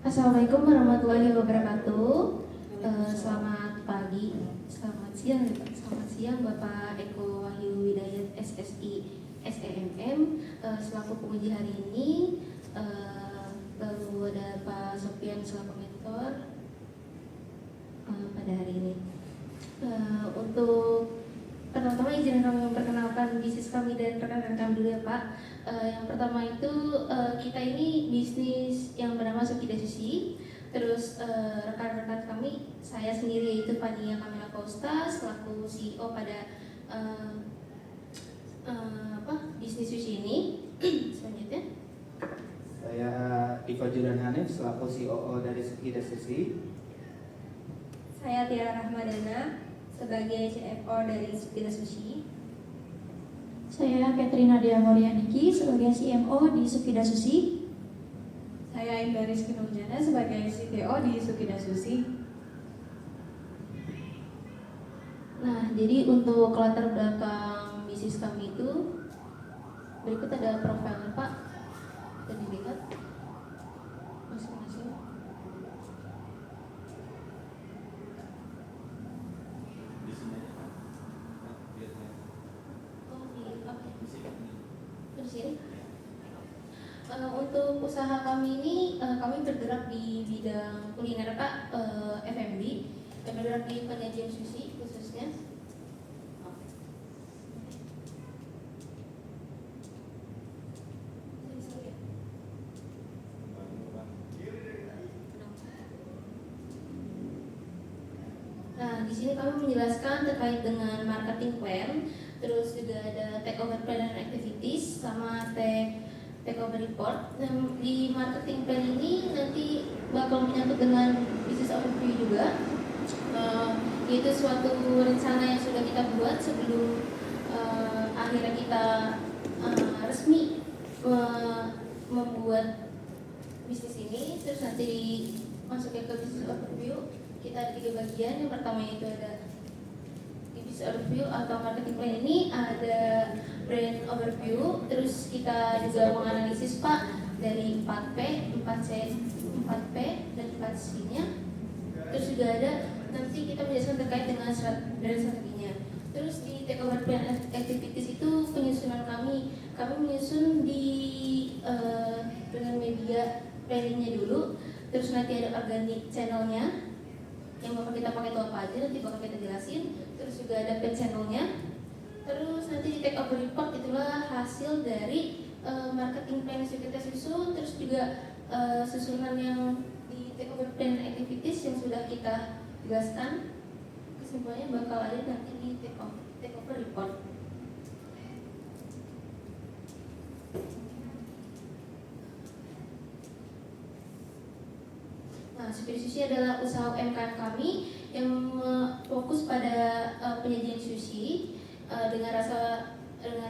Assalamualaikum warahmatullahi wabarakatuh. Selamat pagi, selamat siang Bapak Eko Wahyu Widayat SSI SEMM selaku penguji hari ini. Lalu ada Pak Sofian selaku mentor pada hari ini. Untuk pertama izin kami memperkenalkan bisnis kami dan rekan-rekan kami dulu ya Pak. Yang pertama itu kita ini bisnis yang bernama Sukida Sushi. Terus rekan-rekan kami, saya sendiri yaitu Fania Kamila Costa selaku CEO pada bisnis sushi ini. Selanjutnya Saya Iva Judan Hanif selaku COO dari Sukida Sushi. Saya Tiara Rahmadana sebagai CFO dari Sukida Sushi. Saya Katrina Diamorianiki sebagai CMO di Sukida Sushi. Saya Indah Rizky Nurjana sebagai CTO di Sukida Sushi. Nah, jadi untuk latar belakang bisnis kami itu berikut ada profil Pak, bisa dilihat masing-masing. Untuk usaha kami ini, kami bergerak di bidang kuliner Pak, F&B, kami bergerak di penyajian sushi khususnya. Nah, di sini kami menjelaskan terkait dengan marketing plan, terus juga ada takeover plan and activities, sama takeover report. Dan di marketing plan ini nanti bakal menyangkut dengan business overview juga, yaitu suatu rencana yang sudah kita buat sebelum akhirnya kita resmi membuat bisnis ini. Terus nanti masuknya ke business overview. Kita ada 3 bagian. Yang pertama itu ada di business overview atau marketing plan ini ada brand overview. Terus kita juga menganalisis Pak dari 4P, 4C, 4P dan 4C-nya. Terus juga ada nanti kita menjelaskan terkait dengan brand strateginya. Terus di takeover plan activities itu penyusunan kami menyusun di dengan media planningnya dulu. Terus nanti ada organic channelnya yang bakal kita pakai itu apa aja, nanti bakal kita jelasin. Terus juga ada paid channelnya. Terus nanti di take over report itulah hasil dari marketing plan yang kita susun. Terus juga susunan yang di take over plan activities yang sudah kita jelaskan. Kesimpulannya bakal ada nanti di take over report. Nah, Sukida Sushi adalah usaha UMKM kami yang fokus pada penyajian sushi dengan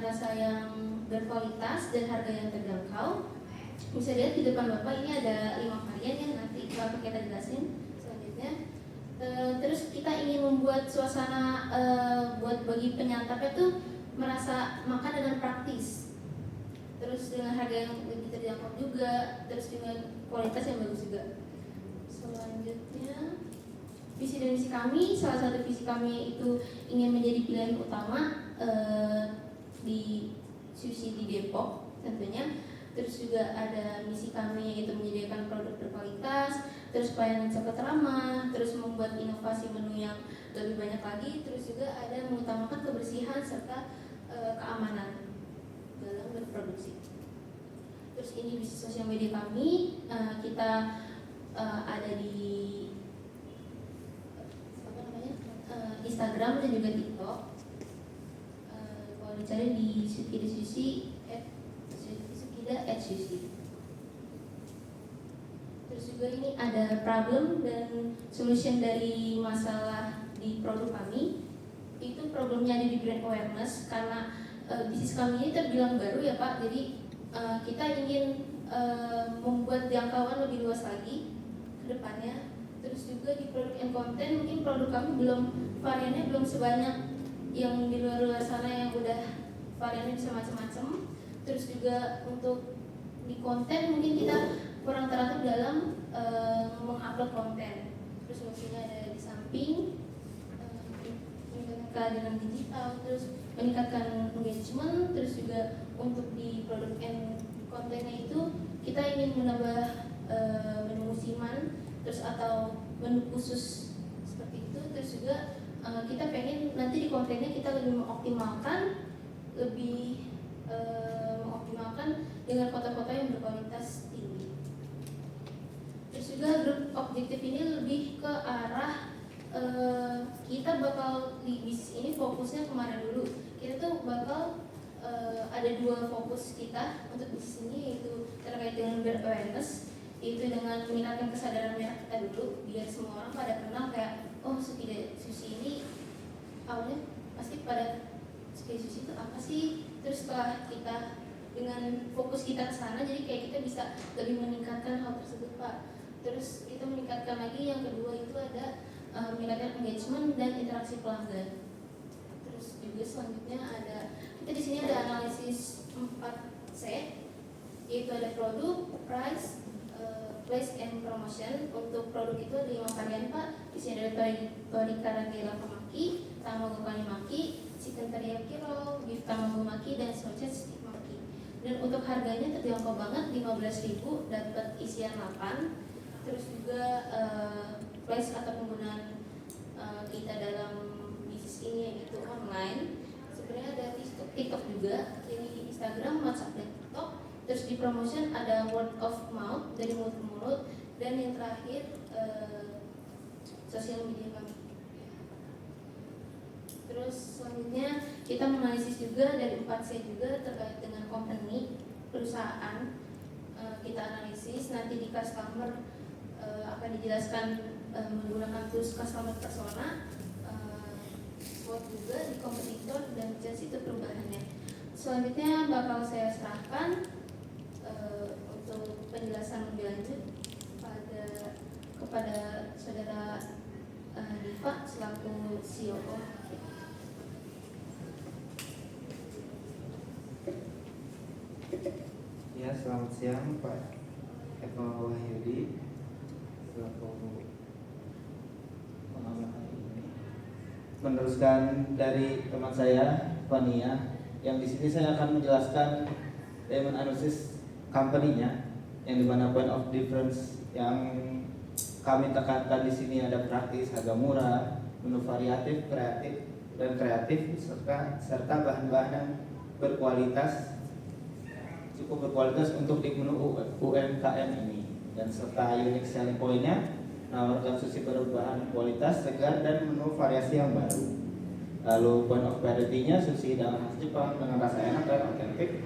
rasa yang berkualitas dan harga yang terjangkau. Bisa lihat di depan Bapak ini ada 5 varian yang nanti bakal kita jelasin selanjutnya. Terus kita ingin membuat suasana buat bagi penyantap itu merasa makan dengan praktis. Terus dengan harga yang lebih terjangkau juga, terus dengan kualitas yang bagus juga. Selanjutnya, visi dan misi kami, salah satu visi kami itu ingin menjadi pilihan utama di sushi di Depok tentunya. Terus juga ada misi kami yaitu menyediakan produk berkualitas, terus pelayanan cepat ramah, terus membuat inovasi menu yang lebih banyak lagi. Terus juga ada mengutamakan kebersihan serta keamanan dalam berproduksi. Terus ini bisnis sosial media kami, kita ada di Instagram dan juga TikTok. Kalau dicari di Sukida Sushi, Sukida@sushi. Terus juga ini ada problem dan solution dari masalah di produk kami. Itu problemnya ada di brand awareness karena bisnis kami ini terbilang baru ya Pak. Jadi kita ingin membuat jangkauan lebih luas lagi depannya. Terus juga di produk and content mungkin produk kami variannya belum sebanyak yang di luar sana yang udah variannya bisa macam-macam. Terus juga untuk di konten mungkin kita kurang teratur dalam mengupload konten. Terus fungsinya ada di samping meningkatkan kehadiran digital, terus meningkatkan engagement, terus juga untuk di produk and kontennya itu kita ingin menambah menu musiman, terus atau menu khusus seperti itu. Terus juga kita pengen nanti di kontennya kita lebih mengoptimalkan dengan foto-foto yang berkualitas tinggi. Terus juga grup objektif ini lebih ke arah kita bakal di bisnis ini fokusnya kemana dulu. Kita tuh bakal ada dua fokus kita untuk bisnis ini, yaitu terkait dengan brand awareness, yaitu dengan meningkatkan kesadaran merek kita dulu biar semua orang pada kenal kayak oh sushi ini awalnya pasti pada sushi itu apa sih. Terus setelah kita dengan fokus kita ke sana, jadi kayak kita bisa lebih meningkatkan hal tersebut, Pak. Terus kita meningkatkan lagi yang kedua itu ada meningkatkan engagement dan interaksi pelanggan. Terus juga selanjutnya ada kita di sini ada analisis 4C, yaitu ada produk, price, place and promotion. Untuk produk itu ada 5 varian, Pak. Di sini ada tori karage maki, tamago kani maki, chicken teriyaki roll, beef tamago maki, dan sausage stick maki. Dan untuk harganya terjangkau banget, 15.000 dapat isian 8. Terus juga place atau penggunaan kita dalam bisnis ini yaitu online. Sebenarnya ada TikTok juga, ini di Instagram, WhatsApp, dan TikTok. Terus di promotion ada word of mouth, dari mulut ke mulut. Dan yang terakhir sosial media kami. Terus selanjutnya kita menganalisis juga dari 4C juga terkait dengan company, perusahaan. Kita analisis nanti di customer akan dijelaskan menggunakan tools customer persona, SWOT juga di kompetitor, dan jelas itu perubahannya. Selanjutnya bakal saya serahkan untuk penjelasan lebih lanjut kepada saudara Diva selaku COO. Ya, selamat siang Pak Eko Wahyudi selaku pengamat ini. Meneruskan dari teman saya Fania, yang di sini saya akan menjelaskan Diamond Analysis company-nya, yang dimana point of difference yang kami tekankan di sini ada praktis, harga murah, menu variatif, kreatif, serta bahan-bahan yang cukup berkualitas untuk di menu UMKM ini, dan serta unique selling point-nya menawarkan sushi berbahan kualitas, segar, dan menu variasi yang baru. Lalu point of variety-nya sushi dalam khas Jepang dengan rasa enak dan otentik.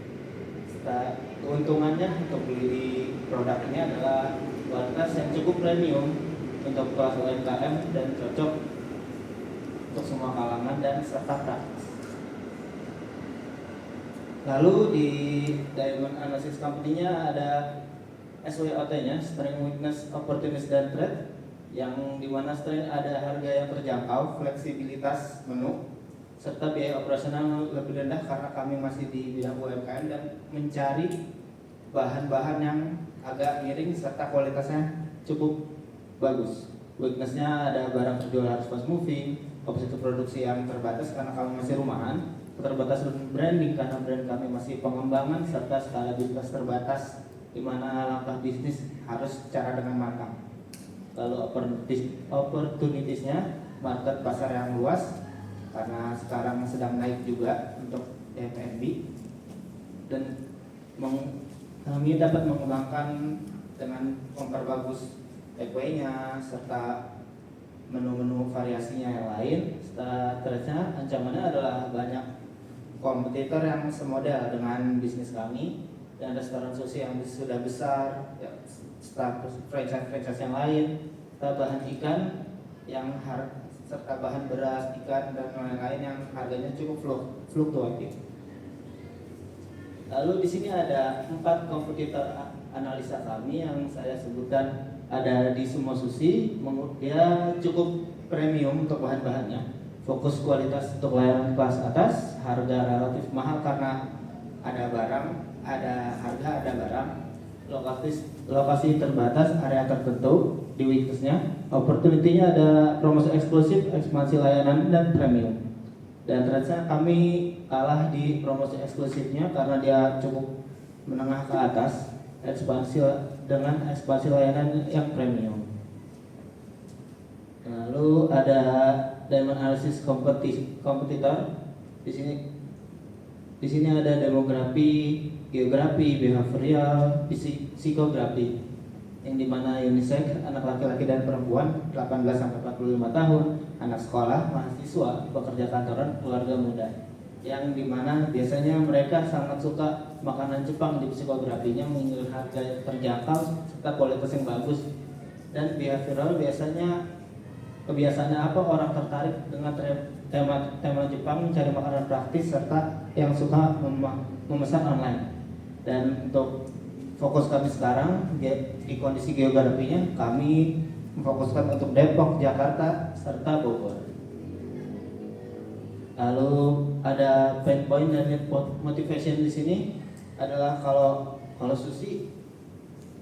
Serta keuntungannya untuk beli di produk ini adalah kualitas yang cukup premium untuk kelas UMKM dan cocok untuk semua kalangan dan serta praktis. Lalu di Diamond Analysis Company-nya ada SWOT-nya, Strength, Weakness, Opportunities, dan Threat, yang dimana strength ada harga yang terjangkau, fleksibilitas menu, serta biaya operasional lebih rendah karena kami masih di bidang UMKM dan mencari bahan-bahan yang agak miring serta kualitasnya cukup bagus. Weakness-nya ada barang terjual harus fast moving, opsi produksi yang terbatas karena kami masih rumahan, keterbatasan branding karena brand kami masih pengembangan, serta skala bisnis terbatas di mana langkah bisnis harus secara dengan matang. Lalu opportunities-nya market pasar yang luas karena sekarang sedang naik juga untuk F&B, dan kami dapat mengembangkan dengan memperbagus takeaway-nya serta menu-menu variasinya yang lain. Setelahnya ancamannya adalah banyak kompetitor yang semodal dengan bisnis kami, dan restoran sushi yang sudah besar, ya, franchise yang lain, serta bahan ikan serta bahan beras, ikan, dan lain-lain yang harganya cukup fluktuatif. Lalu di sini ada 4 kompetitor analisa kami yang saya sebutkan. Ada di Sumo Sushi, dia cukup premium untuk bahan-bahannya, fokus kualitas untuk layanan kelas atas, harga relatif mahal karena ada barang, ada harga, ada barang. lokasi terbatas, area tertentu di weakness-nya. Opportunity-nya ada promosi eksklusif, ekspansi layanan, dan premium. Dan ternyata kami kalah di promosi eksklusifnya karena dia cukup menengah ke atas, ekspansi layanan yang premium. Lalu ada Diamond Analysis kompetitor. Di sini ada demografi, geografi, behavioral, psikografi, yang dimana unisex, anak laki-laki dan perempuan 18-45 tahun, anak sekolah, mahasiswa, pekerja kantoran, keluarga muda, yang dimana biasanya mereka sangat suka makanan Jepang. Di psikografinya menginginkan harga yang terjangkau serta kualitas yang bagus. Dan behavioral biasanya kebiasaannya apa, orang tertarik dengan tema Jepang, mencari makanan praktis, serta yang suka memesan online. Dan untuk fokus kami sekarang di kondisi geografinya, kami memfokuskan untuk Depok, Jakarta, serta Bogor. Lalu ada pain point dan motivation di sini adalah kalau sushi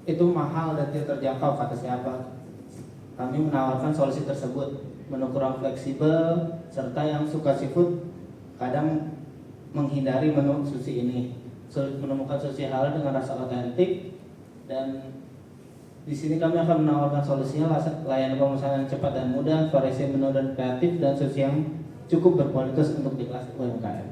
itu mahal dan tidak terjangkau, kata siapa. Kami menawarkan solusi tersebut, menu kurang fleksibel, serta yang suka seafood kadang menghindari menu sushi ini. Sulit menemukan sushi halal dengan rasa otentik, dan di sini kami akan menawarkan solusinya layanan pemesanan cepat dan mudah, variasi menu dan kreatif, dan sushi yang cukup berkualitas untuk di kelas UMKM.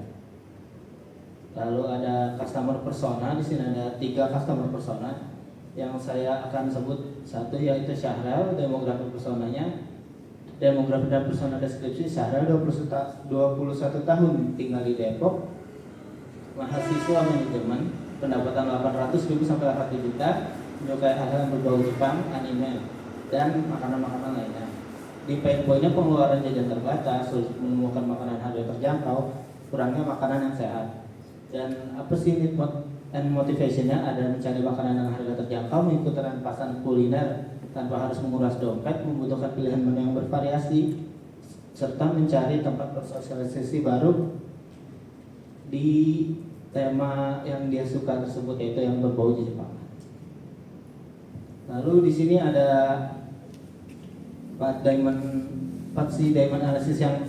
Lalu ada customer persona. Di sini ada 3 customer persona yang saya akan sebut. Satu yaitu Syahrel, demografi personanya. Demografi dan persona deskripsi: Syahrel 21 tahun, tinggal di Depok, mahasiswa manajemen, pendapatan 800.000 sampai 8 juta, menyukai hal-hal yang berbau Jepang, anime, dan makanan-makanan lainnya. Di pain point-nya pengeluaran jajan terbatas, sulit menemukan makanan harga terjangkau, kurangnya makanan yang sehat. Dan apa sih need and motivation-nya? Ada mencari makanan yang harga terjangkau, mengikuti tren pasar kuliner tanpa harus menguras dompet, membutuhkan pilihan menu yang bervariasi, serta mencari tempat bersosialisasi baru di tema yang dia suka tersebut, yaitu yang berbau Jepang. Lalu di sini ada 4 diamond analysis yang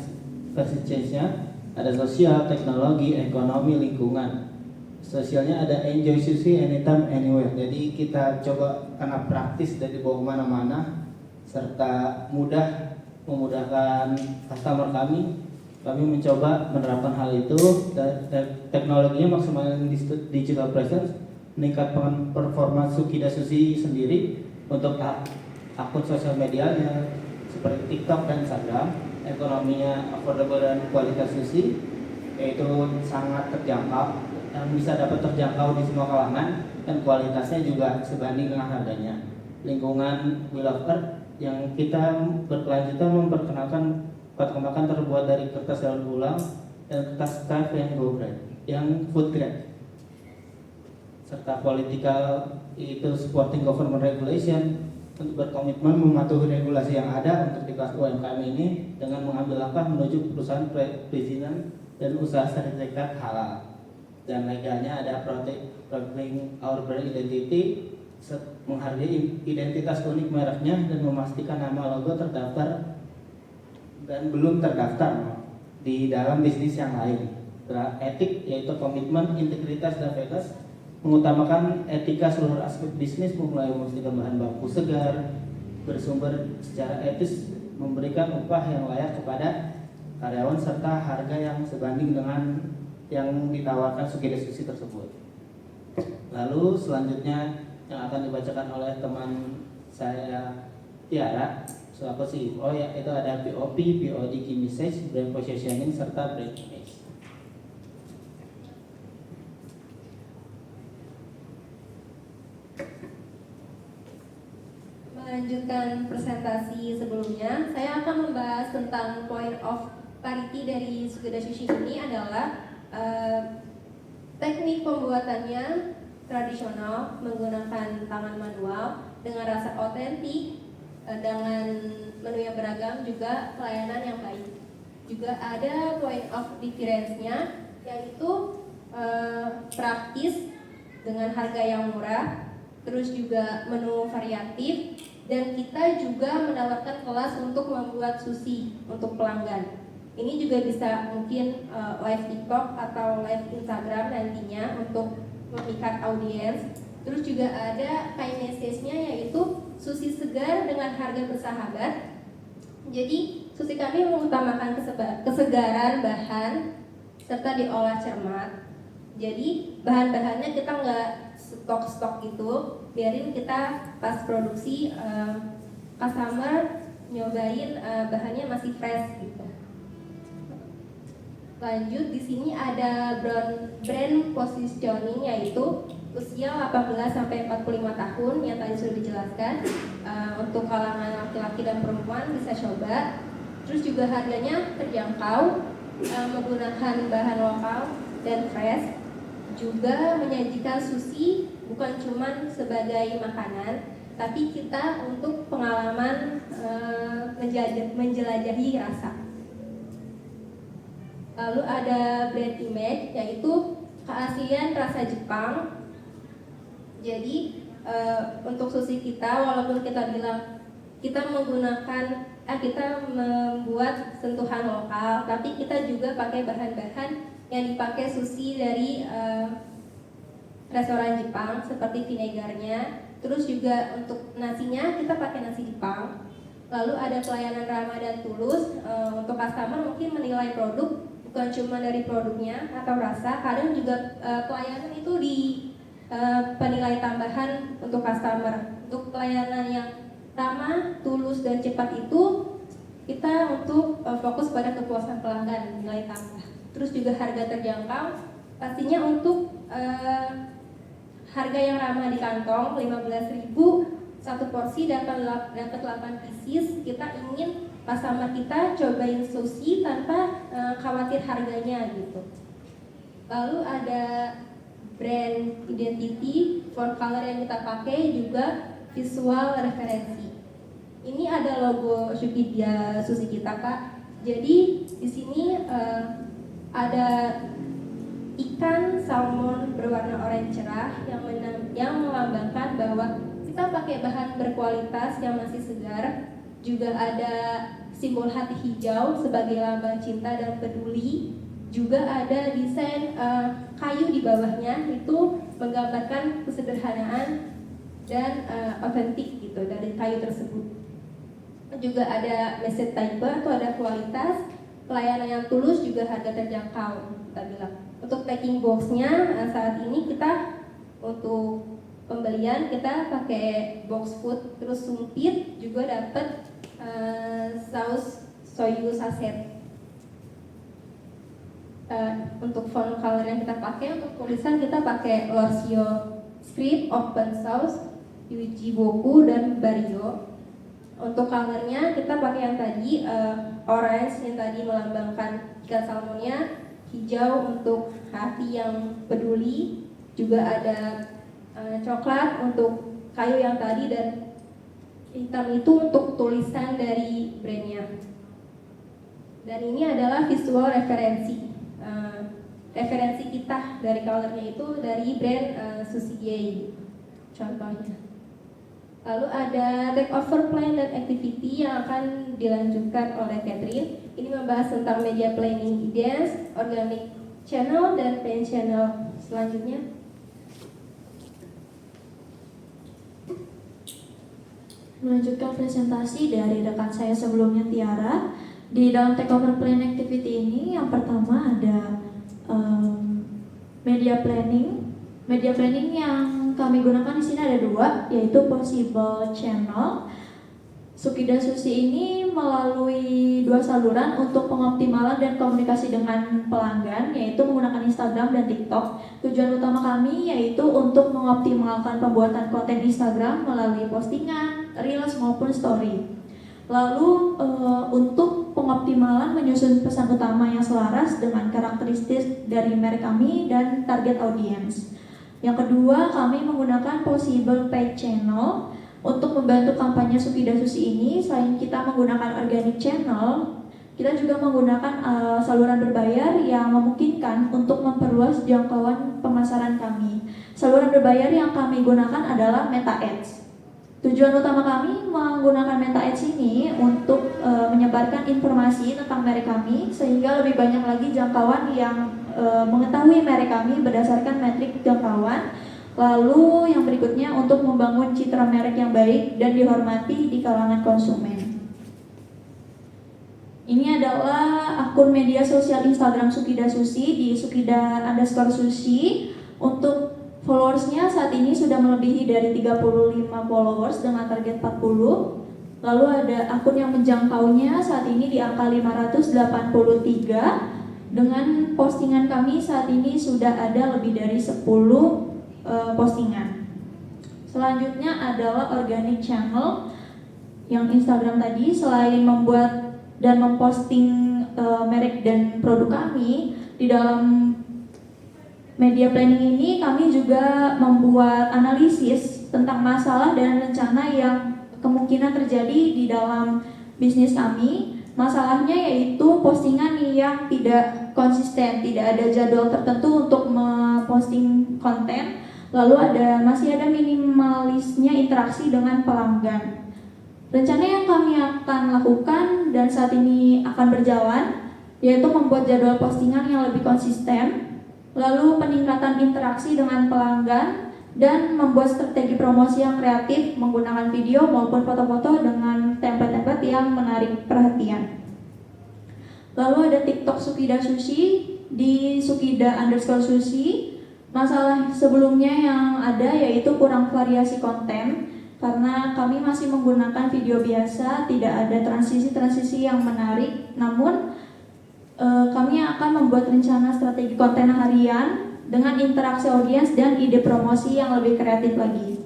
versi change-nya. Ada sosial, teknologi, ekonomi, lingkungan. Sosialnya ada enjoy sushi anytime anywhere. Jadi kita coba karena praktis dari bawa kemana-mana, serta memudahkan customer kami. Kami mencoba menerapkan hal itu. Teknologinya maksimal digital presence, meningkatkan performa Sukida Sushi sendiri untuk akun sosial medianya seperti TikTok dan Instagram. Ekonominya affordable dan kualitas sushi, yaitu sangat terjangkau, yang bisa dapat terjangkau di semua kalangan, dan kualitasnya juga sebanding dengan harganya. Lingkungan We Love Earth, yang kita berkelanjutan memperkenalkan kotak makan terbuat dari kertas daur ulang dan kertas craft yang food grade, serta political, itu supporting government regulation, untuk berkomitmen mematuhi regulasi yang ada untuk di kelas UMKM ini dengan mengambil langkah menuju perusahaan perizinan dan usaha sertifikat halal. Dan legalnya ada protecting our brand identity, menghargai identitas unik mereknya, dan memastikan nama logo terdaftar dan belum terdaftar di dalam bisnis yang lain. Etik, yaitu komitmen, integritas, dan fairness, mengutamakan etika seluruh aspek bisnis, mulai memastikan bahan baku segar, bersumber secara etis, memberikan upah yang layak kepada karyawan, serta harga yang sebanding dengan yang ditawarkan Sukida Sushi tersebut. Lalu selanjutnya yang akan dibacakan oleh teman saya Tiara selaku CEO, yaitu ada POP, POD, Key Message, Brand Positioning, serta Brand Image. Melanjutkan presentasi sebelumnya, saya akan membahas tentang point of parity dari Sukida Sushi ini adalah teknik pembuatannya tradisional menggunakan tangan manual dengan rasa otentik, dengan menu yang beragam, juga pelayanan yang baik. Juga ada point of difference-nya, yaitu praktis dengan harga yang murah, terus juga menu variatif, dan kita juga menawarkan kelas untuk membuat sushi untuk pelanggan. Ini juga bisa mungkin live TikTok atau live Instagram nantinya untuk memikat audiens. Terus juga ada key message-nya, yaitu sushi segar dengan harga bersahabat. Jadi sushi kami mengutamakan kesegaran bahan serta diolah cermat. Jadi bahan-bahannya kita nggak stok gitu, biarin kita pas produksi customer nyobain bahannya masih fresh gitu. Lanjut, di sini ada brand positioning, yaitu usia 18 sampai 45 tahun yang tadi sudah dijelaskan. Untuk kalangan laki-laki dan perempuan bisa coba. Terus juga harganya terjangkau, menggunakan bahan lokal dan fresh. Juga menyajikan sushi bukan cuma sebagai makanan, tapi kita untuk pengalaman menjelajahi rasa. Lalu ada brand image, yaitu keaslian rasa Jepang. Jadi untuk sushi kita, walaupun kita bilang kita kita membuat sentuhan lokal, tapi kita juga pakai bahan-bahan yang dipakai sushi dari restoran Jepang, seperti vinegarnya. Terus juga untuk nasinya kita pakai nasi Jepang. Lalu ada pelayanan ramah dan tulus. Untuk customer mungkin menilai produk bukan cuma dari produknya atau rasa, kadang juga pelayanan itu di penilai tambahan untuk customer. Untuk pelayanan yang ramah, tulus, dan cepat itu kita untuk fokus pada kepuasan pelanggan, nilai tambah. Terus juga harga terjangkau, pastinya untuk harga yang ramah di kantong 15.000 satu porsi dapat 8 pieces. Kita ingin customer kita cobain sushi tanpa khawatir harganya gitu. Lalu ada brand identity, font color yang kita pakai, juga visual referensi. Ini ada logo Sukidia Sushi kita, Kak. Jadi di sini ada ikan salmon berwarna oranye cerah yang melambangkan bahwa kita pakai bahan berkualitas yang masih segar. Juga ada simbol hati hijau sebagai lambang cinta dan peduli. Juga ada desain kayu di bawahnya, itu menggambarkan kesederhanaan dan otentik gitu dari kayu tersebut. Juga ada message type atau ada kualitas, pelayanan yang tulus, juga harga terjangkau kita bilang. Untuk packing boxnya saat ini kita untuk pembelian kita pakai box food, terus sumpit, juga dapat saus soyu saset. Untuk font color yang kita pakai, untuk tulisan kita pakai Lorsio Script, Open Sauce, Yuji Boku, dan Barrio. Untuk colornya kita pakai yang tadi orange yang tadi melambangkan ikan salmonnya, hijau untuk hati yang peduli, juga ada coklat untuk kayu yang tadi, dan hitam itu untuk tulisan dari brandnya. Dan ini adalah visual referensi. Referensi kita dari colornya itu dari brand Sushi contohnya. Lalu ada takeover plan dan activity yang akan dilanjutkan oleh Catherine. Ini membahas tentang media planning ideas, organic channel, dan paid channel. Selanjutnya, melanjutkan presentasi dari rekan saya sebelumnya, Tiara. Di dalam takeover plan activity ini, yang pertama ada media planning. Media planning yang kami gunakan di sini ada 2, yaitu possible channel. Sukida Sushi ini melalui 2 saluran untuk pengoptimalan dan komunikasi dengan pelanggan, yaitu menggunakan Instagram dan TikTok. Tujuan utama kami yaitu untuk mengoptimalkan pembuatan konten Instagram melalui postingan, reels, maupun story. Lalu untuk pengoptimalan menyusun pesan utama yang selaras dengan karakteristik dari merek kami dan target audience. Yang kedua, kami menggunakan possible paid channel untuk membantu kampanye Sukida Sushi ini. Selain kita menggunakan organic channel, Kita juga menggunakan saluran berbayar yang memungkinkan untuk memperluas jangkauan pemasaran kami. Saluran berbayar yang kami gunakan adalah Meta Ads. Tujuan utama kami menggunakan Meta Ads ini untuk menyebarkan informasi tentang merek kami sehingga lebih banyak lagi jangkauan yang mengetahui merek kami berdasarkan metrik jangkauan. Lalu yang berikutnya untuk membangun citra merek yang baik dan dihormati di kalangan konsumen. Ini adalah akun media sosial Instagram Sukida Sushi di Sukida_Sushi. Untuk followersnya saat ini sudah melebihi dari 35 followers dengan target 40. Lalu ada akun yang menjangkaunya saat ini di angka 583. Dengan postingan kami saat ini sudah ada lebih dari 10 postingan. Selanjutnya adalah organic channel yang Instagram tadi. Selain membuat dan memposting merek dan produk kami di dalam media planning ini, kami juga membuat analisis tentang masalah dan rencana yang kemungkinan terjadi di dalam bisnis kami. Masalahnya yaitu postingan yang tidak konsisten, tidak ada jadwal tertentu untuk memposting konten, lalu masih ada minimalisnya interaksi dengan pelanggan. Rencana yang kami akan lakukan dan saat ini akan berjalan yaitu membuat jadwal postingan yang lebih konsisten, lalu peningkatan interaksi dengan pelanggan, dan membuat strategi promosi yang kreatif menggunakan video maupun foto-foto dengan template-template yang menarik perhatian. Lalu ada TikTok Sukida Sushi di Sukida_Sushi. Masalah sebelumnya yang ada yaitu kurang variasi konten, karena kami masih menggunakan video biasa, tidak ada transisi-transisi yang menarik. Namun kami akan membuat rencana strategi konten harian dengan interaksi audiens dan ide promosi yang lebih kreatif lagi.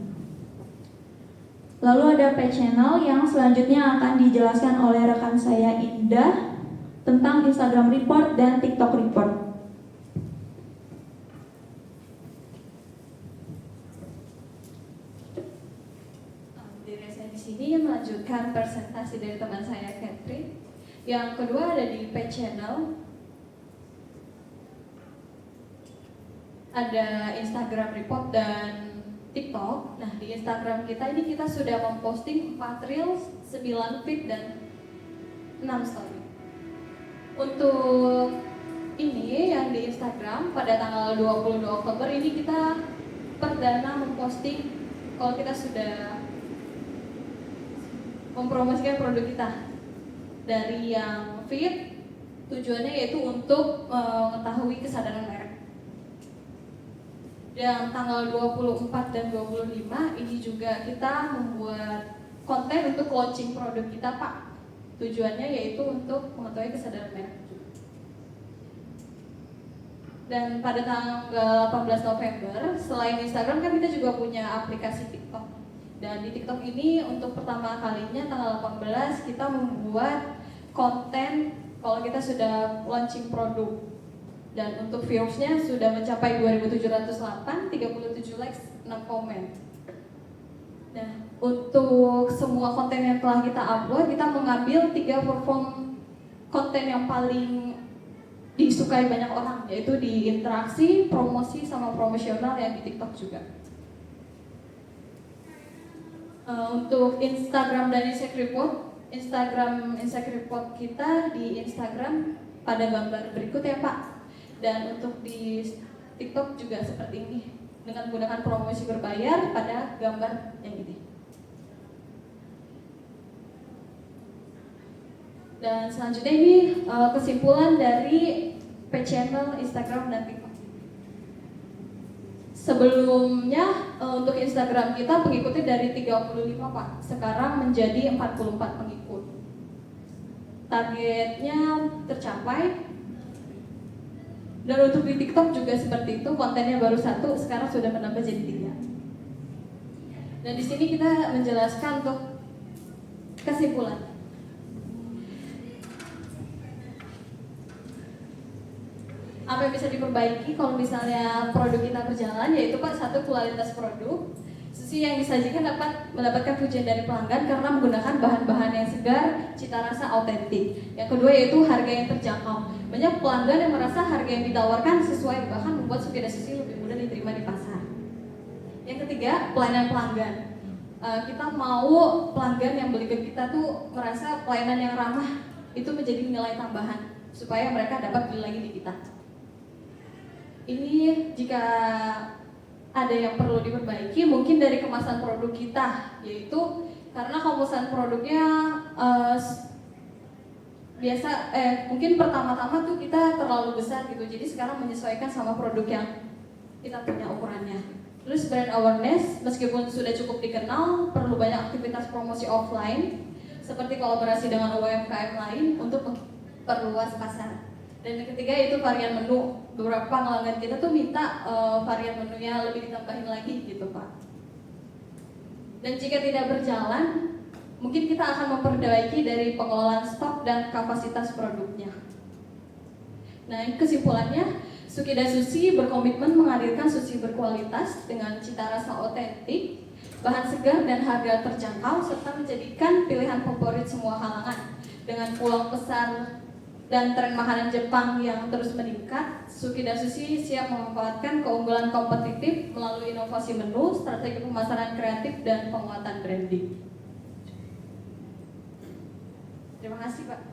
Lalu ada page channel yang selanjutnya akan dijelaskan oleh rekan saya Indah tentang Instagram Report dan TikTok Report. Ini melanjutkan presentasi dari teman saya Catherine. Yang kedua ada di page channel, ada Instagram Report dan TikTok. Nah, di Instagram kita ini kita sudah memposting 4 reels, 9 feed dan 6 story. Untuk ini yang di Instagram pada tanggal 22 Oktober ini kita perdana memposting kalau kita sudah mempromosikan produk kita. Dari yang feed tujuannya yaitu untuk mengetahui kesadaran merek. Dan tanggal 24 dan 25 ini juga kita membuat konten untuk launching produk kita, Pak. Tujuannya yaitu untuk mengetahui kesadaran merek. Dan pada tanggal 18 November, selain Instagram kan kita juga punya aplikasi TikTok. Dan di TikTok ini untuk pertama kalinya tanggal 18 kita membuat konten kalau kita sudah launching produk. Dan untuk viewersnya sudah mencapai 2.708, 37 likes, 6 komen. Nah, untuk semua konten yang telah kita upload, kita mengambil 3 platform konten yang paling disukai banyak orang, yaitu di interaksi, promosi, sama promosional yang di TikTok juga. Untuk Instagram dan Instagram Report kita di Instagram pada gambar berikut ya Pak. Dan untuk di TikTok juga seperti ini dengan menggunakan promosi berbayar pada gambar yang ini. Dan selanjutnya ini kesimpulan dari page channel Instagram dan TikTok. Sebelumnya untuk Instagram kita pengikutnya dari 35 Pak, sekarang menjadi 44 pengikut. Targetnya tercapai. Dan untuk di TikTok juga seperti itu, kontennya baru 1, sekarang sudah menambah jadi 3. Dan di sini kita menjelaskan untuk kesimpulan. Apa yang bisa diperbaiki kalau misalnya produk kita berjalan, yaitu Pak, 1 kualitas produk, Sushi yang disajikan dapat mendapatkan pujian dari pelanggan karena menggunakan bahan-bahan yang segar, cita rasa autentik. Yang kedua yaitu harga yang terjangkau. Banyak pelanggan yang merasa harga yang ditawarkan sesuai, bahkan membuat Sukida Sushi lebih mudah diterima di pasar. Yang ketiga, pelayanan pelanggan. Kita mau pelanggan yang beli ke kita tuh merasa pelayanan yang ramah itu menjadi nilai tambahan supaya mereka dapat beli lagi di kita. Ini jika ada yang perlu diperbaiki mungkin dari kemasan produk kita, yaitu karena kemasan produknya mungkin pertama-tama tuh kita terlalu besar gitu, jadi sekarang menyesuaikan sama produk yang kita punya ukurannya. Terus brand awareness, meskipun sudah cukup dikenal, perlu banyak aktivitas promosi offline seperti kolaborasi dengan UMKM lain untuk memperluas pasar. Dan yang ketiga itu varian menu. Beberapa pelanggan kita tuh minta varian menunya lebih ditambahin lagi gitu Pak. Dan jika tidak berjalan, mungkin kita akan memperbaiki dari pengelolaan stok dan kapasitas produknya. Nah, kesimpulannya, Sukida Sushi berkomitmen menghadirkan sushi berkualitas dengan cita rasa otentik, bahan segar dan harga terjangkau, serta menjadikan pilihan favorit semua kalangan. Dengan peluang besar dan tren makanan Jepang yang terus meningkat, Sukida Sushi siap memanfaatkan keunggulan kompetitif melalui inovasi menu, strategi pemasaran kreatif, dan penguatan branding. Terima kasih Pak.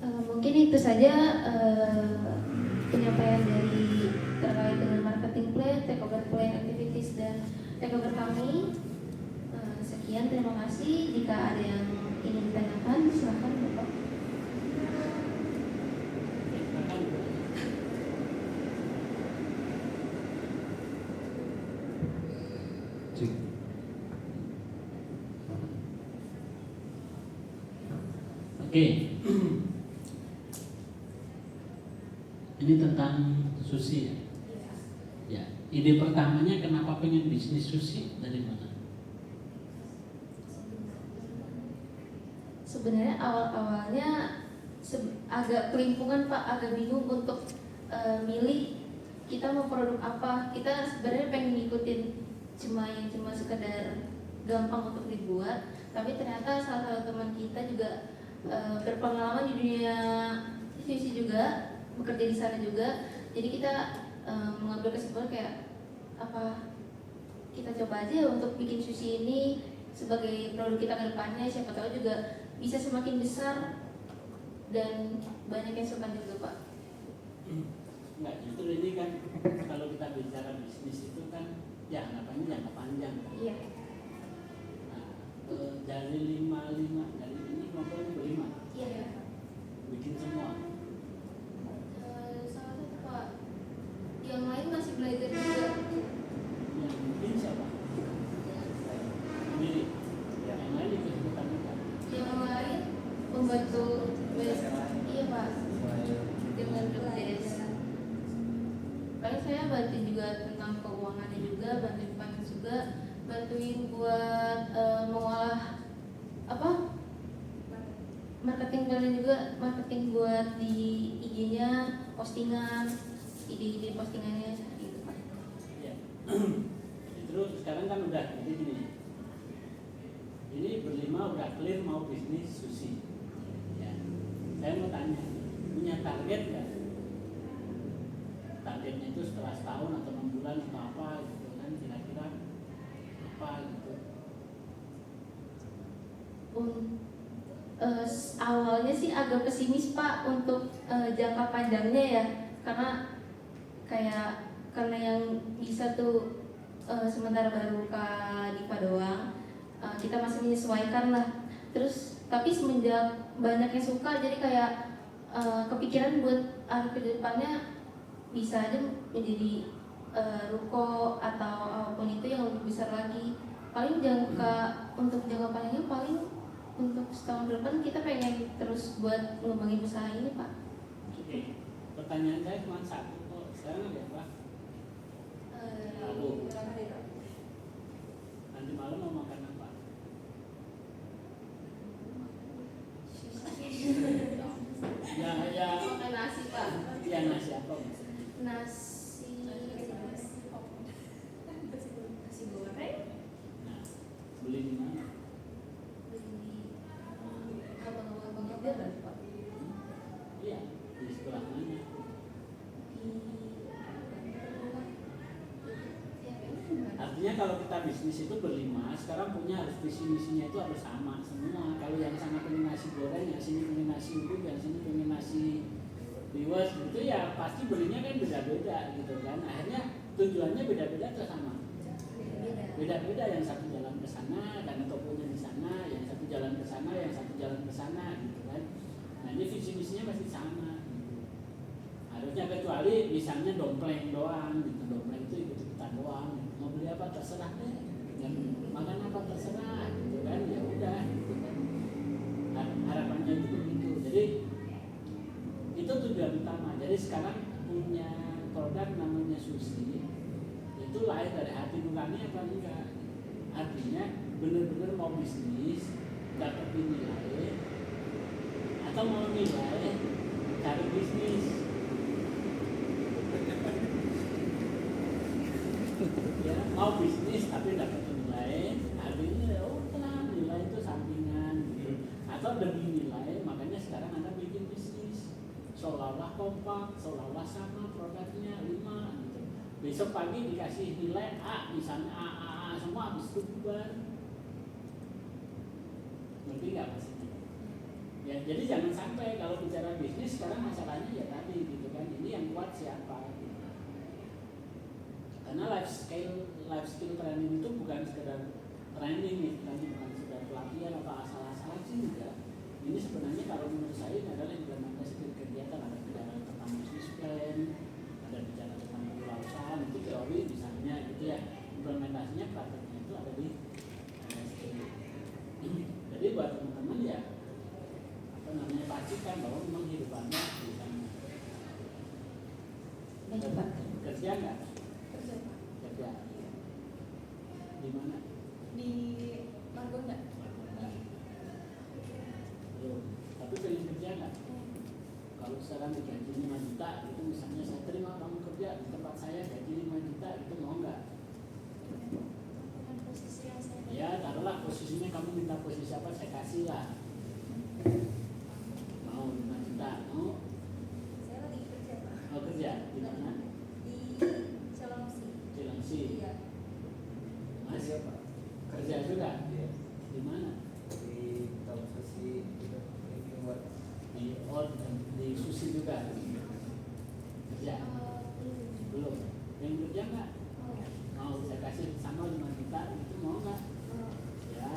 Mungkin itu saja penyampaian dari terkait dengan marketing plan, takeover plan, activities, dan takeover kami. Sekian, terima kasih. Jika ada yang ingin ditanyakan, silakan Bapak. Oke. Ini tentang sushi ya? Ya. Ide pertamanya kenapa pengen bisnis sushi dari mana? Sebenarnya awal-awalnya agak kelimpungan Pak, agak bingung untuk milih kita mau produk apa. Kita sebenarnya pengen ngikutin cuma sekedar gampang untuk dibuat, tapi ternyata salah satu teman kita juga berpengalaman di dunia sushi juga, bekerja di sana juga. Jadi kita mengambil kesimpulan kayak apa, kita coba aja untuk bikin sushi ini sebagai produk kita ke depannya, siapa tahu juga bisa semakin besar dan banyak yang suka juga Pak. Enggak, justru ini kan kalau kita bicara bisnis itu kan ya harapannya jangka panjang. Iya. Nah, dari dari ini kelompoknya berlima. Iya. Bikin semua. Salah satu Pak, yang lain masih belajar juga. Yang bikin siapa? Sendiri. Yang lain ikut-ikutan juga. Yang lain membantu, iya Pak, dengan BPJS. Paling saya bantu juga tentang keuangannya juga, bantuin finance juga, bantuin buat mengolah apa, marketing plannya juga, marketing buat di IG-nya, postingan, ide-ide postingannya gitu Pak. Ya. Terus sekarang kan udah jadi gini. Ini berlima udah clear mau bisnis sushi. Ya. Saya mau tanya, punya target nggak? Targetnya itu setelah setahun atau 6 bulan atau apa gitu kan, kira-kira apa gitu? Awalnya sih agak pesimis Pak untuk jangka panjangnya ya, karena yang bisa tuh sementara baru Kak Diva doang. Kita masih menyesuaikan lah. Terus tapi semenjak banyak yang suka, jadi kayak kepikiran buat ke depannya bisa aja menjadi ruko atau apapun itu yang lebih besar lagi. Paling untuk jangka panjangnya paling untuk setahun ke depan kita pengen terus buat ngembangin usaha ini Pak. Oke. Pertanyaan saya cuma satu kok. Sekarang ada apa? Lalu nanti malam mau makan apa? Ya Makan nasi Pak. ya nasi apa maksudnya? Nasi bisnis itu berlima, sekarang punya harus visi misinya itu harus sama semua. Kalau yang sana pengen nasi goreng, yang sini pengen nasi uduk, yang sini pengen nasi liwet gitu ya pasti belinya kan beda-beda gitu kan. Akhirnya tujuannya beda-beda atau sama? Beda-beda, yang satu jalan ke sana karena tokonya di sana, yang satu jalan ke sana, yang satu jalan ke sana gitu kan. Nah ini visi misinya masih sama gitu. Harusnya kecuali misalnya dompleng doang gitu, dompleng itu ikut-ikutan doang gitu. Mau beli apa terserah deh, yang makan apa terserah gitu kan, ya udah gitu kan. Harapannya itu begitu. Jadi itu tujuan utama. Jadi sekarang punya produk namanya sushi itu lahir dari hati nurani apa enggak? Artinya benar-benar mau bisnis dapetin nilai atau mau nilai cari bisnis. Ya, mau bisnis tapi dapat nilai, artinya ya udah nilai itu sampingan gitu. Atau demi nilai, makanya sekarang Anda bikin bisnis seolah-olah kompak, seolah-olah sama produknya 5 gitu. Besok pagi dikasih nilai A, misalnya A semua habis itu bubar. Ngerti nggak maksudnya? Ya, jadi jangan sampai kalau bicara bisnis sekarang masalahnya ya tadi gitu kan, ini yang kuat siapa? Gitu. Karena life skill training itu bukan sekedar training, istilahnya bukan sekedar pelatihan atau asal-asalan sih enggak. Ini sebenarnya kalau menurut saya ini adalah implementasi kegiatan, ada bicara tentang business plan, ada bicara tentang kewirausahaan, itu teori misalnya gitu ya. Implementasinya prakteknya itu ada di skill. Jadi buat teman-teman ya apa namanya pastikan bahwa memang hidupannya di sana. Kerja nggak? Kerja. Di mana? Di Margonda. Belum. Tapi pengen kerja nggak? Kalau sekarang digaji 5 juta, itu misalnya saya terima kamu kerja di tempat saya gaji 5 juta, itu mau nggak? Ya, taruhlah posisinya kamu minta posisi apa, saya kasih lah. Mau 5 juta, mau? Saya lagi kerja, Pak. Mau kerja di mana? Di Cilengsi. Cilengsi. Iya. Mas, Iya, Pak. kerja juga? Iya. Di mana? Di tahun sushi gitu. Ini buat Di sushi juga. Kerja? Belum. Yang kerja nggak? Mau saya kasih sama 5 juta, itu mau nggak? Ya,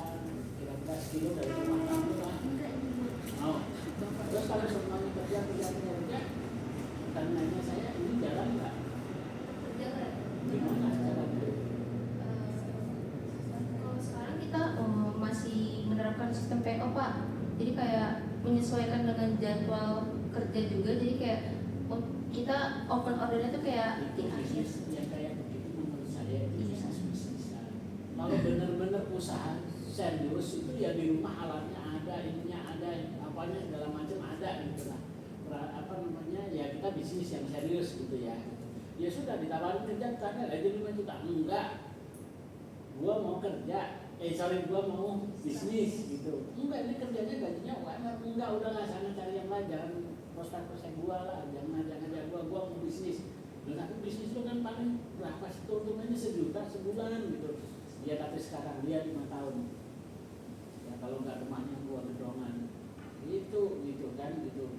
kira-kira sekilo dari rumah kamu lah. Mau. Terus kalau semuanya kerja, pertanyaannya saya, ini jalan nggak? Kerja nggak? Gimana jalannya? Kalau sekarang kita masih menerapkan sistem PO Pak. Jadi kayak menyesuaikan dengan jadwal kerja juga. Jadi kayak kita open ordernya tuh kayak Itu di akhir. bisnis yang kayak begitu menurut saya itu bisnis-bisnisan. Kalau benar-benar usaha serius itu ya di rumah alatnya ada, ininya ada, apanya segala macam ada gitu lah. Apa namanya ya kita bisnis yang serius gitu ya. Ya sudah ditawarin kerja tanya gaji 5 juta enggak. Gua mau kerja, gua mau bisnis gitu. Enggak, ini kerjanya gajinya UMR. Enggak, udah nggak sana cari yang lain, jangan prospek gua lah, jangan aja gua mau bisnis. Dan aku bisnis itu kan paling berapa sih keuntungannya 1 juta sebulan gitu. Ya tapi sekarang dia 5 tahun. Ya kalau nggak rumahnya gua gedongan. Gitu kan gitu.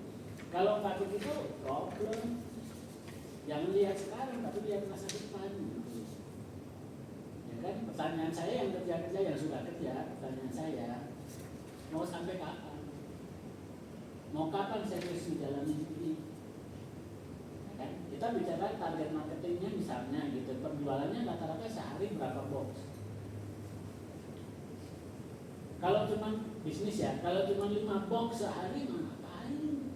Kalau nggak begitu problem. Jangan lihat sekarang, tapi lihat masa depan. Gitu. Ya kan, pertanyaan saya yang kerja yang sudah kerja, pertanyaan saya mau sampai kapan? Mau kapan serius menjalani ini? Ya kan? Kita bicara target marketingnya misalnya gitu, penjualannya rata-rata sehari berapa box? Kalau cuma bisnis ya, kalau cuma 5 box sehari mana ngapain?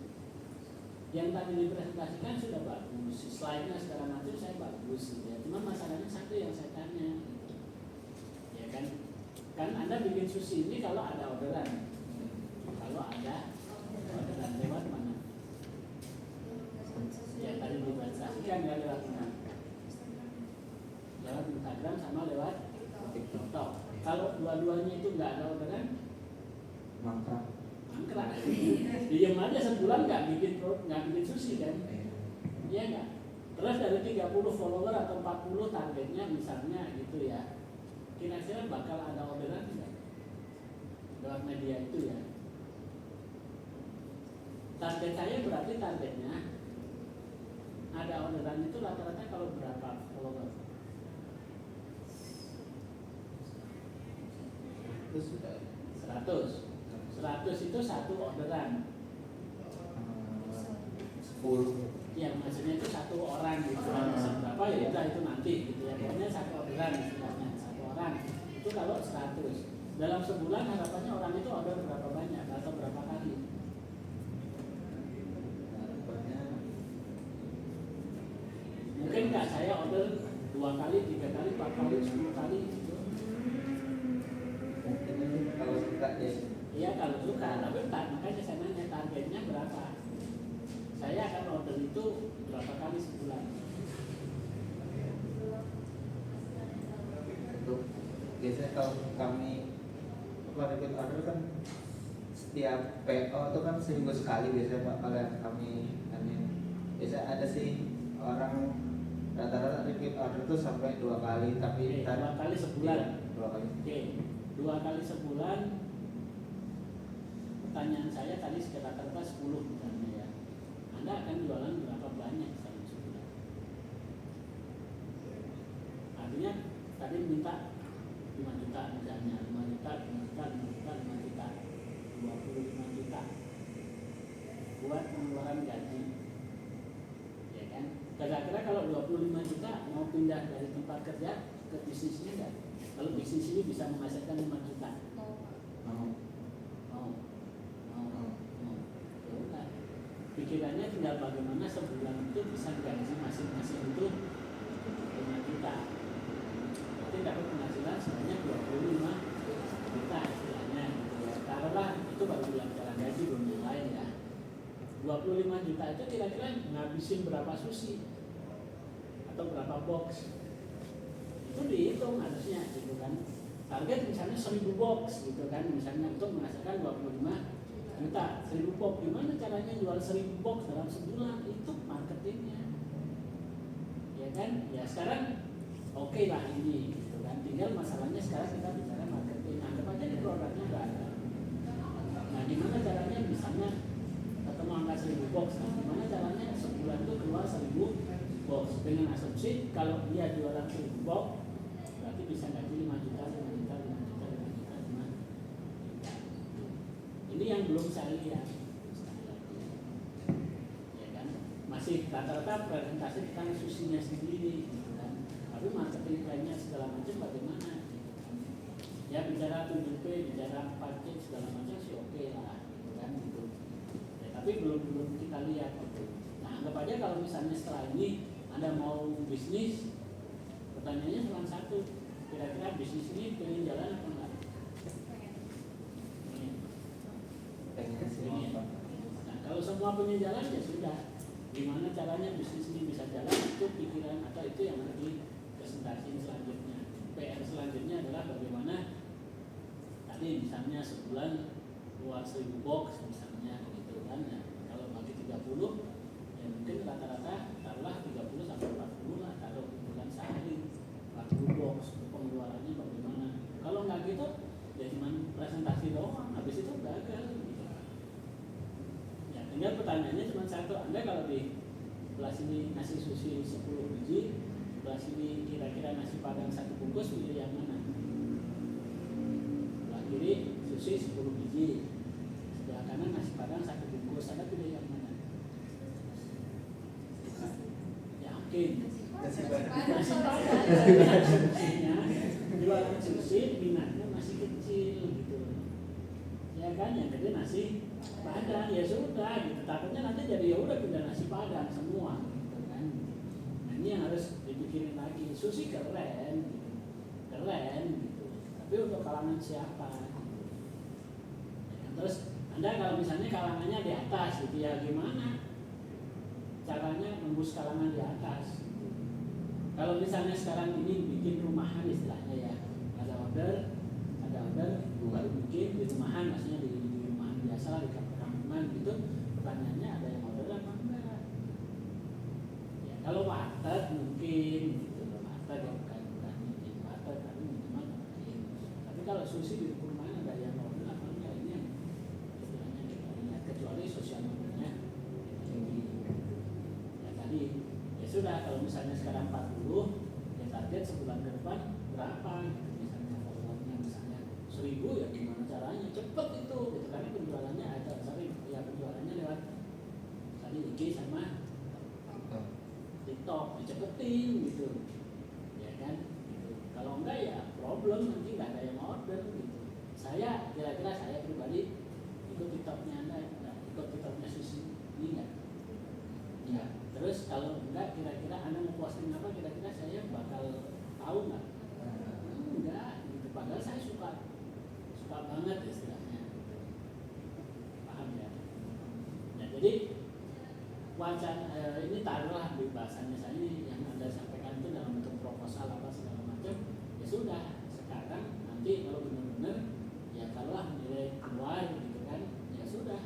Yang tadi dipresentasikan sudah bagus, slide-nya segala macam saya bagus gitu ya. Cuma masalahnya satu yang saya tanya, gitu. Ya kan? Kan Anda bikin sushi ini kalau ada orderan, kalau ada orderan lewat mana? Ya tadi dipresentasikan ya lewat mana? Lewat Instagram sama lewat TikTok. Kalau dua-duanya itu nggak ada orderan, mangkrak. Diam aja sebulan nggak bikin sushi kan? Iya nggak? Terus dari 30 follower atau 40 targetnya misalnya gitu ya, kira-kira bakal ada orderan tidak lewat media itu ya. Target saya berarti targetnya ada orderan itu rata-rata kalau berapa follower? Itu sudah 100 itu satu orderan. 10. Ya maksudnya itu satu orang gitu kan. Berapa ya itu nanti gitu ya. Pokoknya satu orderan istilahnya, satu orang. Itu kalau 100. Dalam sebulan harapannya orang itu order berapa banyak atau berapa kali? Harapannya Mungkin nggak saya order 2 kali, 3 kali, 4 kali, 10 kali gitu. mungkin ini kalau suka deh. Iya kalau suka, tapi makanya saya nanya targetnya berapa. Saya akan order itu berapa kali sebulan. Untuk biasanya kalau kami repeat order kan setiap PO itu kan seminggu sekali biasanya Pak, kalau yang kami biasa ada sih orang rata-rata repeat order itu sampai 2 kali, tapi Oke, 2 kali sebulan. Iya, 2 kali. Oke, 2 kali sebulan. Pertanyaan saya tadi sekitar 10 misalnya ya. Anda akan jualan berapa banyak dalam sebulan? Artinya tadi minta 5 juta misalnya, 5 juta, 5 juta, 5 juta, 5 juta, 25 juta buat pengeluaran gaji. Ya kan? Kira-kira kalau 25 juta mau pindah dari tempat kerja ke bisnis ini enggak? Kalau bisnis ini bisa menghasilkan 5 juta. Mau. Ya udah. Pikirannya tinggal bagaimana sebulan itu bisa gaji masing-masing itu 5 juta. Berarti dapat penghasilan sebanyak 25 juta istilahnya gitu ya. Taruhlah itu baru bilang gaji belum yang lain ya. 25 juta itu kira-kira ngabisin berapa sushi atau berapa box? Itu dihitung harusnya gitu kan. Target misalnya 1000 box gitu kan, misalnya untuk menghasilkan 25 juta, 1000 box. Gimana caranya jual 1000 box dalam sebulan? Itu marketingnya, ya kan? Ya sekarang oke lah ini gitu kan. Tinggal masalahnya sekarang kita bicara marketing. Anggap aja di produknya nggak ada. Nah gimana caranya misalnya ketemu angka 1000 box? Nah gimana caranya sebulan itu keluar 1000 box dengan asumsi kalau dia jualan 1000 box berarti bisa gaji 5 juta, 5 juta, 5 juta, 5 juta, 5 juta. Ini yang belum saya lihat. Ya kan? Masih rata-rata presentasi tentang susinya sendiri gitu kan. Tapi marketing lainnya segala macam bagaimana gitu kan. Ya bicara 7P, bicara paket segala macam sih oke lah gitu kan gitu. Ya, tapi belum kita lihat gitu. Nah, anggap aja kalau misalnya setelah ini Anda mau bisnis, pertanyaannya cuma satu, kira-kira bisnis ini pengen jalan apa enggak? Pengen sih Pengen. Pak. Nah, kalau semua pengen jalan ya sudah. Gimana caranya bisnis ini bisa jalan itu pikiran atau itu yang harus dipresentasikan selanjutnya. PR selanjutnya adalah bagaimana tadi misalnya sebulan keluar 1000 box misalnya gitu kan. Ya, kalau bagi 30 ya mungkin rata-rata taruhlah 30 sampai 40 lah taruh bulan sehari 40 box pengeluarannya bagaimana. Kalau nggak gitu ya cuma presentasi doang, habis itu gagal gitu. Ya tinggal pertanyaannya cuma satu, Anda kalau di sebelah sini nasi sushi 10 biji, sebelah sini kira-kira nasi padang 1 bungkus, pilih yang mana? Sebelah kiri sushi 10 biji, sebelah kanan nasi padang 1 bungkus, Anda pilih yang mana? Yakin? Nasi padang. Nasi padang. Asumsinya jualan sushi minatnya masih kecil gitu. Ya kan yang gede nasi padang ya sudah gitu. Takutnya nanti jadi ya udah pindah nasi padang semua gitu kan. Nah ini yang harus dipikirin lagi. Sushi keren gitu. Keren gitu. Tapi untuk kalangan siapa? Ya, terus Anda kalau misalnya kalangannya di atas gitu ya gimana? Caranya nembus kalangan di atas. Kalau misalnya sekarang ini bikin rumahan istilahnya ya, ada order baru bikin di rumahan, maksudnya di rumahan biasa di kampungan gitu, pertanyaannya ada yang order apa enggak? Ya kalau warteg mungkin gitu, warteg ya bukan ini warteg tapi minimal kalau sushi di rumah ada yang order apa enggak, ini yang istilahnya kita lihat, kecuali sosial medianya tinggi. Ya tadi ya sudah, kalau misalnya sekarang 40, ya target sebulan ke depan berapa gitu. Misalnya followernya misalnya 1000, ya gimana caranya cepet itu gitu, karena penjualannya ada, ya penjualannya lewat tadi IG sama TikTok, dicepetin gitu ya kan gitu. Kalau enggak ya problem, nanti nggak ada yang order gitu. Saya kira-kira saya pribadi ikut TikToknya Anda, ikut TikToknya Susi ini enggak? Ya, terus kalau enggak, kira-kira Anda mau posting apa, kira-kira saya bakal tahu nggak? Enggak gitu, padahal saya suka banget istilahnya, paham ya? Nah jadi wacana ini taruhlah di bahasanya saya ini yang Anda sampaikan itu dalam bentuk proposal apa segala macam, ya sudah, sekarang nanti kalau benar-benar ya taruhlah nilai keluar gitu kan, ya sudah,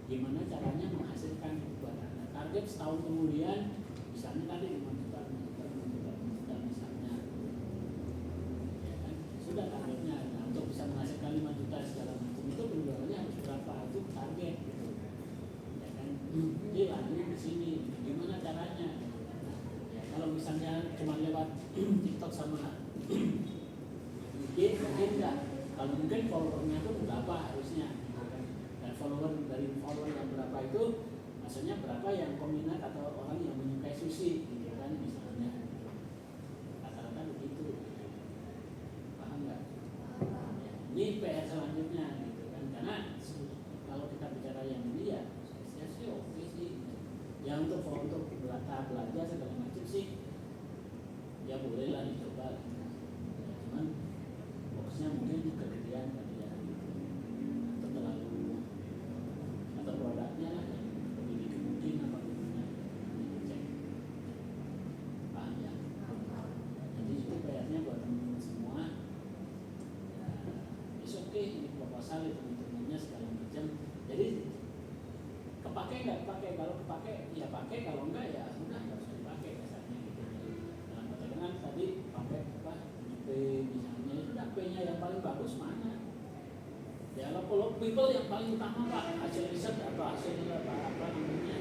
gimana caranya menghasilkan buat Anda, target setahun kemudian misalnya tadi 5 juta misalnya, ya kan sudah targetnya. Nah, untuk bisa menghasilkan 5 juta segala macam itu penjualannya harus berapa, itu target gitu. Jadi lagi di sini gimana caranya? Ya, kalau misalnya cuma lewat TikTok sama IG mungkin enggak. Kalau mungkin followernya itu berapa harusnya, gitu kan? Dan dari follower yang berapa itu, maksudnya berapa yang peminat atau orang yang menyukai sushi, gitu kan? Misalnya rata-rata begitu. Paham nggak? Ya, ini PR selanjutnya, gitu kan? Karena kalau kita bicara yang ini ya oke sih, ya untuk belajar segala macam sih, ya boleh lah dicoba. Ya, cuman fokusnya mungkin kegedean kali ya, atau terlalu, atau produknya lah yang lebih mungkin apa gimana, cek, paham ya? Jadi itu PR-nya buat teman-teman semua. Ya, oke, ini proposal itu hitungannya segala macam. Jadi kepake nggak pakai, kalau kepake ya pakai, kalau enggak ya udah nggak usah dipakai dasarnya gitu. Dalam perjalanan tadi pakai apa P misalnya, itu udah P-nya yang paling bagus mana? Ya kalau people yang paling utama Pak, hasil riset atau hasil apa namanya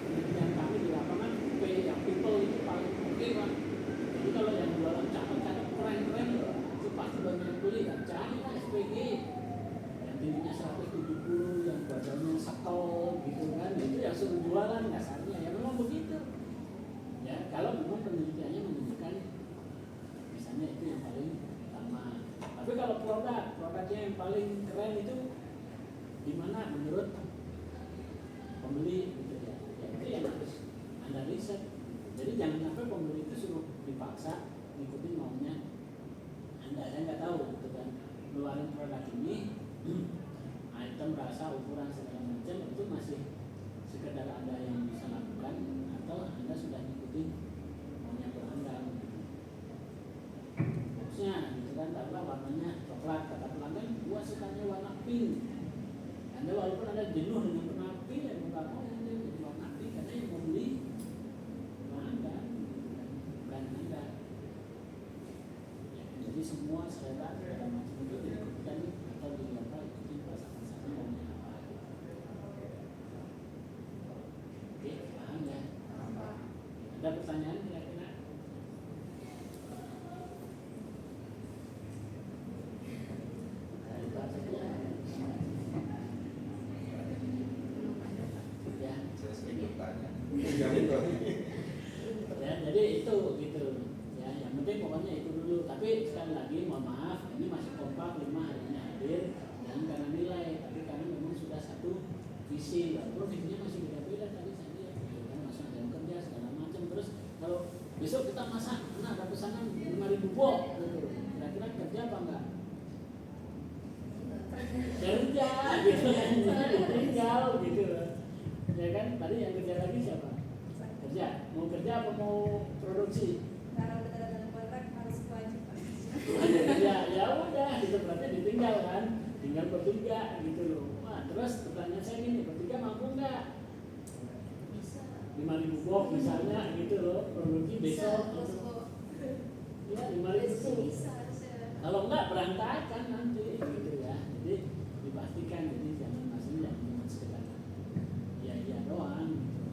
penelitian kami di lapangan, P yang people itu paling oke Pak. Jadi kalau yang jualan cakep keren itu pasti banyak yang beli, kan carilah SPG tingginya 170, yang badannya sekol gitu kan, itu yang suruh jualan dasarnya, ya memang begitu ya. Kalau memang penelitiannya menunjukkan misalnya itu yang paling utama. Tapi kalau produknya yang paling keren itu gimana menurut pembeli gitu ya, ya itu yang harus Anda riset. Jadi jangan sampai pembeli itu suruh dipaksa ngikutin maunya Anda. Saya nggak tahu gitu kan, keluarin produk ini item, rasa, ukuran segala macam itu masih sekedar Anda yang bisa lakukan, atau Anda sudah ngikutin maunya pelanggan. Boxnya gitu kan, taruhlah warnanya coklat, kata pelanggan gua sukanya warna pink. Anda walaupun Anda jenuh dengan warna pink, ya bukan mau Anda jadi warna pink, karena yang mau beli pelanggan bukan Anda. Ya, jadi semua selera segala macam itu dilakukan atau dilakukan ikutin pasangan-pasangan maunya apa. Oke, paham ya? Ada pertanyaan kira-kira? Ya, saya sering bertanya. ya, jadi itu gitu. Ya, yang penting pokoknya itu dulu. Tapi sekali lagi mohon maaf, ini masih kompak 5 hari ini hadir, dan karena nilai, tapi karena memang sudah satu visi, walaupun visinya masih beda-beda tadi saya lihat, kan masuk jam kerja segala macam. Terus kalau besok kita masak, nah ada pesanan 5.000 box, gitu. Kira-kira kerja apa enggak? Kerja, gitu kan, tinggal gitu. Ya kan, tadi yang kerja lagi siapa? Kerja, mau kerja apa mau produksi? Karena udah tanda kontrak harus kewajiban. Ya udah, gitu berarti ditinggal kan, tinggal bertiga gitu loh. Wah, terus pertanyaan saya gini, bertiga mampu nggak? Bisa. 5.000 box misalnya gitu loh, produksi besok. Bisa, Ya 5.000 itu. bisa harusnya. Kalau enggak berantakan nanti gitu ya. Jadi dipastikan, jadi jangan maksudnya cuma sekedar iya doang gitu.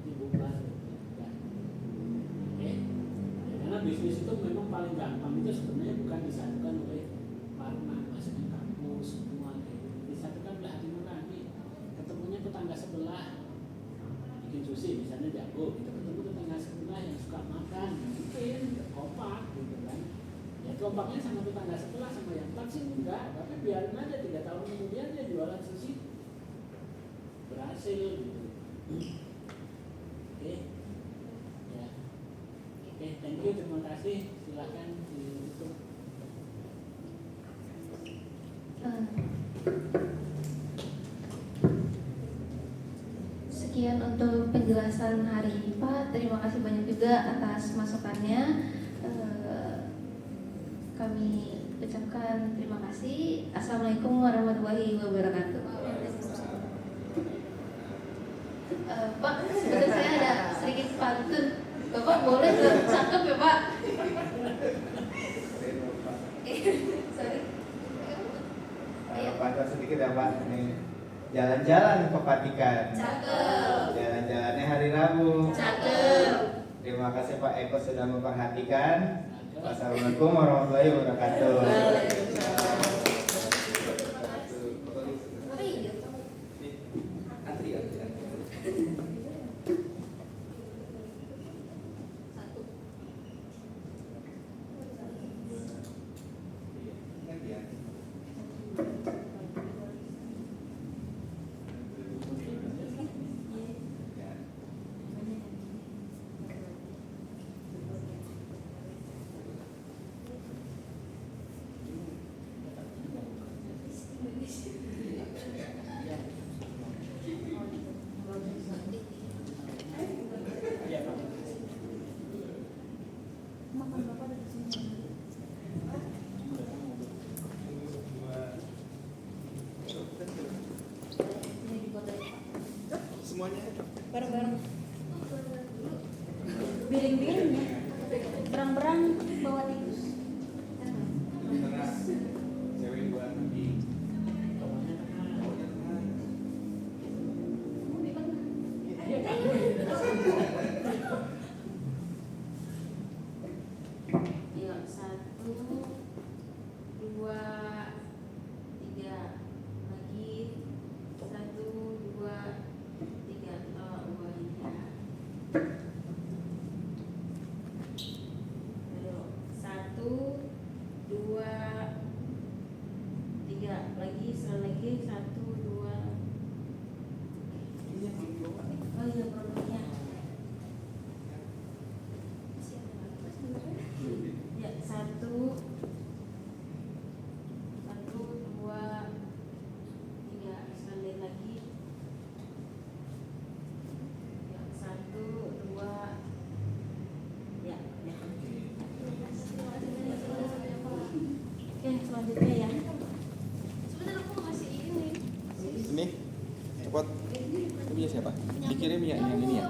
Jadi bubar gitu. Ya. Oke. Ya, karena bisnis itu memang paling gampang itu sebenarnya bukan disatukan oleh partner, maksudnya kampus semua gitu. Disatukan oleh hati nurani. Ketemunya tetangga sebelah bikin sushi misalnya jago, kita ketemu tetangga sebelah yang suka makan, mungkin kompak gitu kan. Ya kompaknya sama tetangga sebelah, sama yang taksi enggak, tapi biarin aja 3 tahun kemudian dia jualan sushi berhasil gitu. Oke. Ya. Oke, thank you, terima kasih. Silakan ditutup. Sekian untuk penjelasan hari ini Pak. Terima kasih banyak juga atas masukannya. Kami ucapkan terima kasih. Assalamualaikum warahmatullahi wabarakatuh. Pak, sebenarnya saya ada sedikit pantun. Bapak boleh nggak? Cakep ya Pak? Sorry. Pantun sedikit ya Pak. Nih. Jalan-jalan ke Vatikan. Cakep. Jalan-jalannya hari Rabu. Cakep. Terima kasih Pak Eko sudah memperhatikan. Wassalamualaikum warahmatullahi wabarakatuh. Bareng-bareng. Biring-biringnya. Berang-berang bawa tikus. Cewek buat nanti. Yuk, 1, 2, 3 lagi. 1, 2, 3. Oh, ya. Ayo, 1, 2, 3 lagi. Sekali lagi. 1, 2. Oh iya, produknya. Ya, 1, 2, 3. Sekali lagi. Ya, 1, 2. Ya, ya. Oke, selanjutnya ya. Sebentar aku masih ini. Ini, buat punya siapa? Dikirim ya yang ini ya.